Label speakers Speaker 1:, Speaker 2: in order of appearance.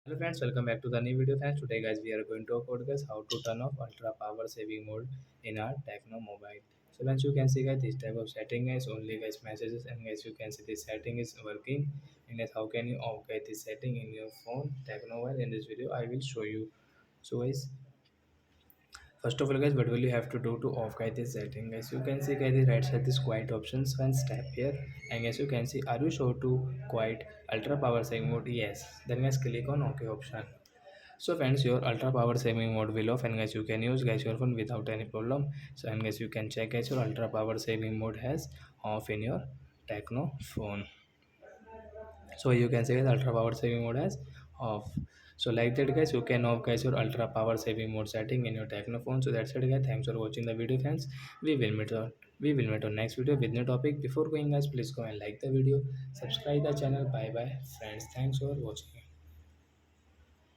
Speaker 1: Hello friends, welcome back to the new video friends. Today guys we are going to podcast how to turn off ultra power saving mode in our Tecno mobile. So once you can see guys this type of setting is only guys messages and guys you can see this setting is working and guys how can you off guys this setting in your phone Tecno mobile. In this video I will show you. So guys, first of all guys, what will you have to do to off guys this setting? Guys you can see guys the right side this quiet options and tap here and guys you can see are you sure to quiet ultra power saving mode? Yes, then guys click on OK option. So friends, your ultra power saving mode will off and guys you can use guys your phone without any problem. So and guys you can check guys your ultra power saving mode has off in your Tecno phone. So you can say guys ultra power saving mode has off. So like that guys you can off guys your ultra power saving mode setting in your Tecno phone. So that's it guys. Thanks for watching the video friends. We will meet on next video with new topic. Before going guys, please go and like the video, subscribe the channel. Bye bye friends. Thanks for watching.